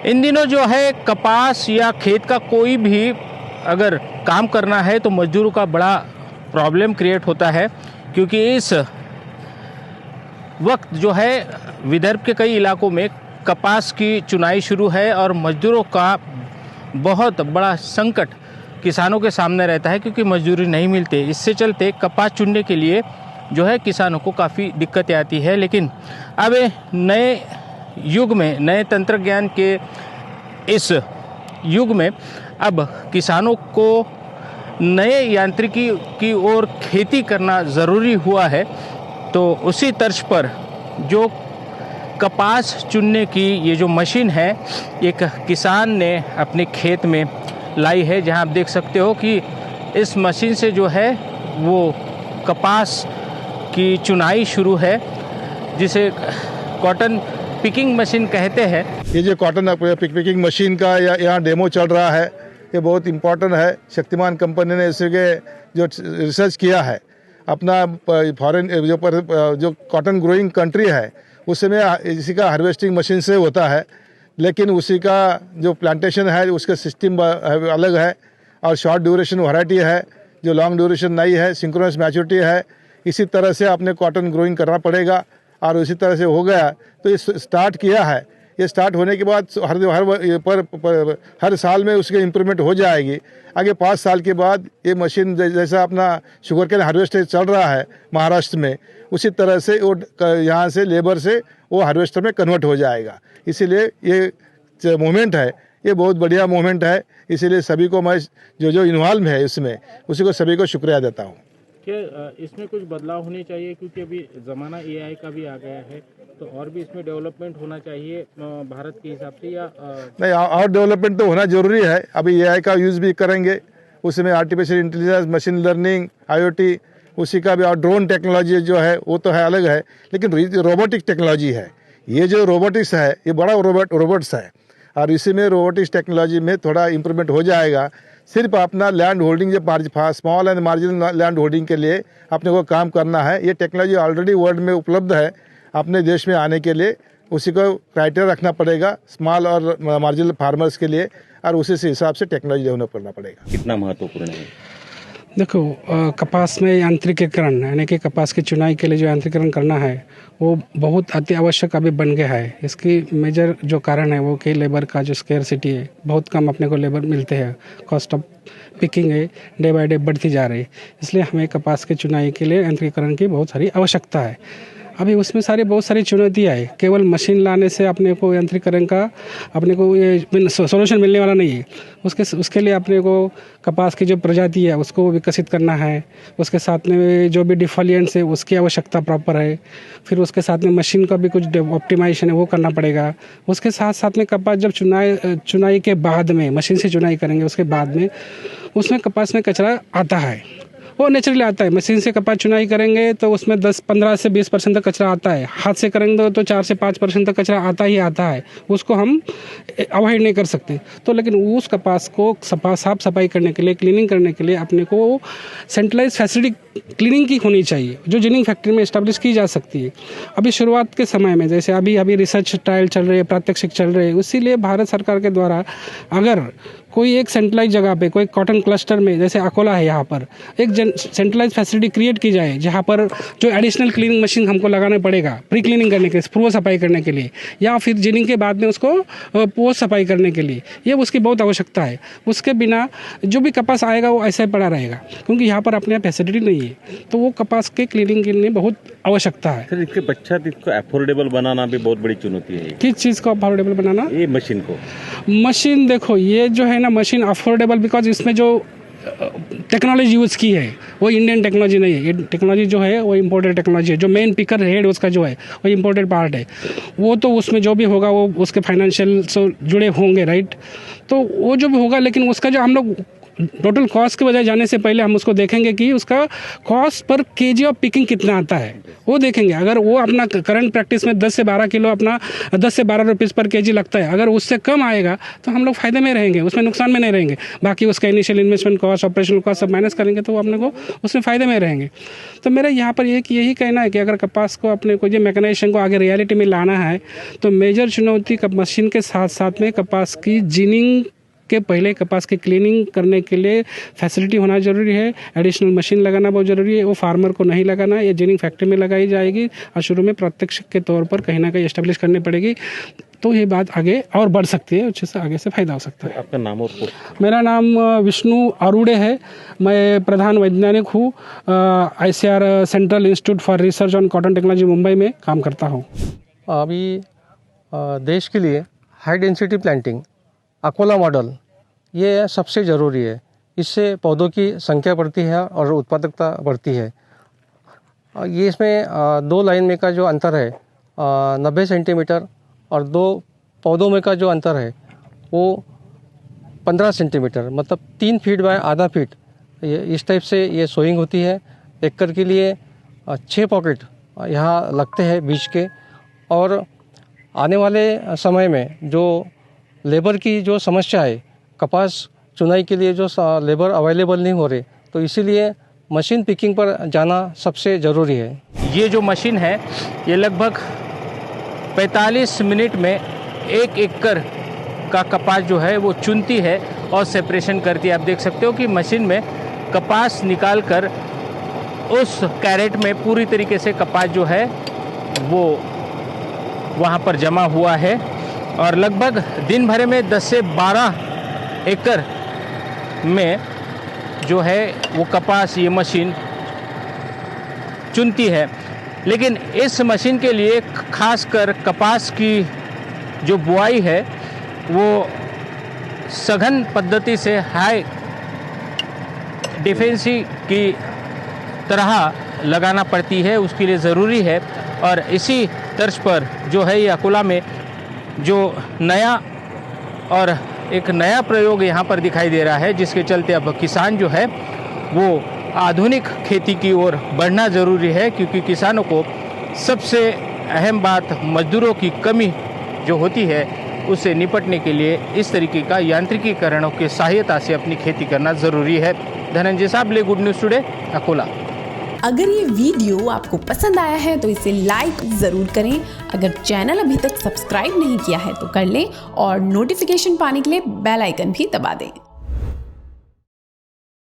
इन दिनों जो है कपास या खेत का कोई भी अगर काम करना है तो मजदूरों का बड़ा प्रॉब्लम क्रिएट होता है, क्योंकि इस वक्त जो है विदर्भ के कई इलाकों में कपास की चुनाई शुरू है और मजदूरों का बहुत बड़ा संकट किसानों के सामने रहता है, क्योंकि मजदूरी नहीं मिलती। इससे चलते कपास चुनने के लिए जो है किसानों को काफ़ी दिक्कतें आती है। लेकिन अब नए युग में, नए तंत्र ज्ञान के इस युग में अब किसानों को नए यांत्रिकी की ओर खेती करना ज़रूरी हुआ है। तो उसी तर्ज पर जो कपास चुनने की ये जो मशीन है, एक किसान ने अपने खेत में लाई है, जहां आप देख सकते हो कि इस मशीन से जो है वो कपास की चुनाई शुरू है, जिसे कॉटन पिकिंग मशीन कहते हैं। ये जो कॉटन पिकिंग मशीन का यहाँ डेमो चल रहा है, ये बहुत इम्पोर्टेंट है। शक्तिमान कंपनी ने इसके जो रिसर्च किया है, अपना फॉरेन जो कॉटन ग्रोइंग कंट्री है उसमें इसी का हार्वेस्टिंग मशीन से होता है, लेकिन उसी का जो प्लांटेशन है उसका सिस्टम अलग है और शॉर्ट ड्यूरेशन वैरायटी है, जो लॉन्ग ड्यूरेशन नहीं है, सिंक्रोनस मैच्योरिटी है। इसी तरह से आपने कॉटन ग्रोइंग करना पड़ेगा और उसी तरह से हो गया। तो ये स्टार्ट किया है, ये स्टार्ट होने के बाद हर साल में उसके इम्प्रूवमेंट हो जाएगी। आगे 5 साल के बाद ये मशीन जैसा अपना शुगर केन हार्वेस्टर चल रहा है महाराष्ट्र में, उसी तरह से वो यहाँ से लेबर से वो हार्वेस्टर में कन्वर्ट हो जाएगा। इसीलिए ये मूवमेंट है, ये बहुत बढ़िया मूवमेंट है। इसीलिए सभी को मैं जो इन्वॉल्व है इसमें, उसी को सभी को शुक्रिया देता हूँ। क्या इसमें कुछ बदलाव होने चाहिए, क्योंकि अभी ज़माना एआई का भी आ गया है, तो और भी इसमें डेवलपमेंट होना चाहिए भारत के हिसाब से, या नहीं, और डेवलपमेंट तो होना जरूरी है। अभी एआई का यूज़ भी करेंगे, उसमें artificial intelligence, machine learning, IoT, उसी का भी, और ड्रोन टेक्नोलॉजी जो है वो तो है अलग है, लेकिन रोबोटिक टेक्नोलॉजी है। ये जो रोबोटिक्स है ये बड़ा रोबोट्स है, और इसी में रोबोटिक्स टेक्नोलॉजी में थोड़ा इम्प्रूवमेंट हो जाएगा। सिर्फ अपना लैंड होल्डिंग, जो small and marginal land holding के लिए अपने को काम करना है। ये टेक्नोलॉजी ऑलरेडी वर्ल्ड में उपलब्ध है। अपने देश में आने के लिए उसी को क्राइटेरिया रखना पड़ेगा स्मॉल और मार्जिनल फार्मर्स के लिए, और उसी से हिसाब से टेक्नोलॉजी डेवलप करना पड़ेगा। कितना महत्वपूर्ण है? देखो, कपास में यांत्रिकीकरण, यानी कि कपास की चुनाई के लिए जो यांत्रिकीकरण करना है वो बहुत अति आवश्यक अभी बन गया है। इसकी मेजर जो कारण है वो कि लेबर का जो स्केर्सिटी है, बहुत कम अपने को लेबर मिलते हैं। कॉस्ट ऑफ पिकिंग है डे बाय डे बढ़ती जा रही है, इसलिए हमें कपास की चुनाई के लिए यांत्रिकीकरण की बहुत सारी आवश्यकता है। अभी उसमें बहुत सारी चुनौतियाँ है। केवल मशीन लाने से अपने को यांत्रिकीकरण का अपने को ये सोल्यूशन मिलने वाला नहीं है। उसके लिए अपने को कपास की जो प्रजाति है उसको विकसित करना है। उसके साथ में जो भी डिफोलिएंट्स है उसकी आवश्यकता प्रॉपर है। फिर उसके साथ में मशीन का भी कुछ ऑप्टिमाइजेशन है वो करना पड़ेगा। उसके साथ साथ में कपास जब चुनाई के बाद में मशीन से चुनाई करेंगे, उसके बाद में उसमें कपास में कचरा आता है, वो नेचुरली आता है। मशीन से कपास चुनाई करेंगे तो उसमें 15 से 20% तक कचरा आता है। हाथ से करेंगे तो 4 से 5% तक कचरा आता ही आता है, उसको हम अवॉइड नहीं कर सकते। तो लेकिन उस कपास को साफ सफाई करने के लिए, क्लीनिंग करने के लिए अपने को सेंट्रलाइज फैसिलिटी क्लीनिंग की होनी चाहिए, जो जिनिंग फैक्ट्री में इस्टेब्लिश की जा सकती है। अभी शुरुआत के समय में जैसे अभी रिसर्च ट्रायल चल रहे हैं, प्रात्यक्षिक चल रहे हैं, इसीलिए भारत सरकार के द्वारा अगर कोई एक सेंट्रलाइज जगह पे, कोई कॉटन क्लस्टर में, जैसे अकोला है, यहाँ पर एक सेंट्रलाइज फैसिलिटी क्रिएट की जाए, जहाँ पर जो एडिशनल क्लीनिंग मशीन हमको लगाना पड़ेगा प्री क्लीनिंग करने के लिए, पूर्व सफाई करने के लिए, या फिर जिनिंग के बाद में उसको पोस्ट सफाई करने के लिए, ये उसकी बहुत आवश्यकता है। उसके बिना जो भी कपास आएगा वो ऐसा ही पड़ा रहेगा, क्योंकि यहाँ पर अपने यहाँ फैसिलिटी नहीं है। तो वो कपास के क्लीनिंग के लिए बहुत आवश्यकता है। सर, इसके पश्चात इसको अफोर्डेबल बनाना भी बहुत बड़ी चुनौती है। किस चीज़ को अफोर्डेबल बनाना? ये मशीन को। मशीन देखो, ये जो है ना मशीन अफोर्डेबल, बिकॉज इसमें जो टेक्नोलॉजी यूज़ की है वो इंडियन टेक्नोलॉजी नहीं है। ये टेक्नोलॉजी जो है वो इम्पोर्टेड टेक्नोलॉजी है। जो मेन पिकर हेड उसका जो है वो इम्पोर्टेड पार्ट है। वो तो उसमें जो भी होगा वो उसके फाइनेंशियल से जुड़े होंगे, राइट। तो वो जो भी होगा, लेकिन उसका जो हम लोग टोटल कॉस्ट के बजाय जाने से पहले हम उसको देखेंगे कि उसका cost per KG of picking कितना आता है, वो देखेंगे। अगर वो अपना करंट प्रैक्टिस में 10 से 12 किलो अपना 10 से 12 रुपीज़ पर केजी लगता है, अगर उससे कम आएगा तो हम लोग फ़ायदे में रहेंगे, उसमें नुकसान में नहीं रहेंगे। बाकी उसका initial investment cost, operational cost सब माइनस करेंगे तो अपने को उसमें फ़ायदे में रहेंगे। तो मेरा यहाँ पर यही कहना है कि अगर कपास को अपने को ये मैकेनाइजेशन को आगे रियलिटी में लाना है तो मेजर चुनौती मशीन के साथ साथ में कपास की जीनिंग के पहले कपास की क्लीनिंग करने के लिए फैसिलिटी होना ज़रूरी है। एडिशनल मशीन लगाना बहुत ज़रूरी है। वो फार्मर को नहीं लगाना, ये जीनिंग फैक्ट्री में लगाई जाएगी और शुरू में प्रत्यक्ष के तौर पर कहीं ना कहीं एस्टेब्लिश करनी पड़ेगी, तो ये बात आगे और बढ़ सकती है, अच्छे से आगे से फ़ायदा हो सकता है। आपका नाम और पोस्ट? मेरा नाम विष्णु आरूड़े है। मैं प्रधान वैज्ञानिक हूँ, ICAR central institute for research on cotton technology Mumbai में काम करता हूँ। अभी देश के लिए high density planting Akola model ये सबसे ज़रूरी है। इससे पौधों की संख्या बढ़ती है और उत्पादकता बढ़ती है। ये इसमें 2 लाइन में का जो अंतर है 90 सेंटीमीटर और 2 पौधों में का जो अंतर है वो 15 सेंटीमीटर, मतलब 3 फीट बाय आधा फीट, ये इस टाइप से ये सोइंग होती है। एकड़ के लिए 6 पॉकेट यहाँ लगते हैं बीज के। और आने वाले समय में जो लेबर की जो समस्या है, कपास चुनाई के लिए जो लेबर अवेलेबल नहीं हो रहे, तो इसीलिए मशीन पिकिंग पर जाना सबसे ज़रूरी है। ये जो मशीन है ये लगभग 45 मिनट में 1 एकड़ का कपास जो है वो चुनती है और सेपरेशन करती है। आप देख सकते हो कि मशीन में कपास निकाल कर उस कैरेट में पूरी तरीके से कपास जो है वो वहाँ पर जमा हुआ है और लगभग दिन भर में 10 से 12 एकड़ में जो है वो कपास ये मशीन चुनती है। लेकिन इस मशीन के लिए खासकर कपास की जो बुआई है वो सघन पद्धति से हाई डिफेंसी की तरह लगाना पड़ती है, उसके लिए ज़रूरी है। और इसी तर्ज पर जो है ये अकोला में जो नया और एक नया प्रयोग यहाँ पर दिखाई दे रहा है, जिसके चलते अब किसान जो है वो आधुनिक खेती की ओर बढ़ना ज़रूरी है, क्योंकि किसानों को सबसे अहम बात मजदूरों की कमी जो होती है उससे निपटने के लिए इस तरीके का यांत्रिकीकरणों की सहायता से अपनी खेती करना ज़रूरी है। Dhananjay Sable, good news today, Akola. अगर ये वीडियो आपको पसंद आया है तो इसे लाइक ज़रूर करें। अगर चैनल अभी तक सब्सक्राइब नहीं किया है तो कर लें और नोटिफिकेशन पाने के लिए बेल आइकन भी दबा दें।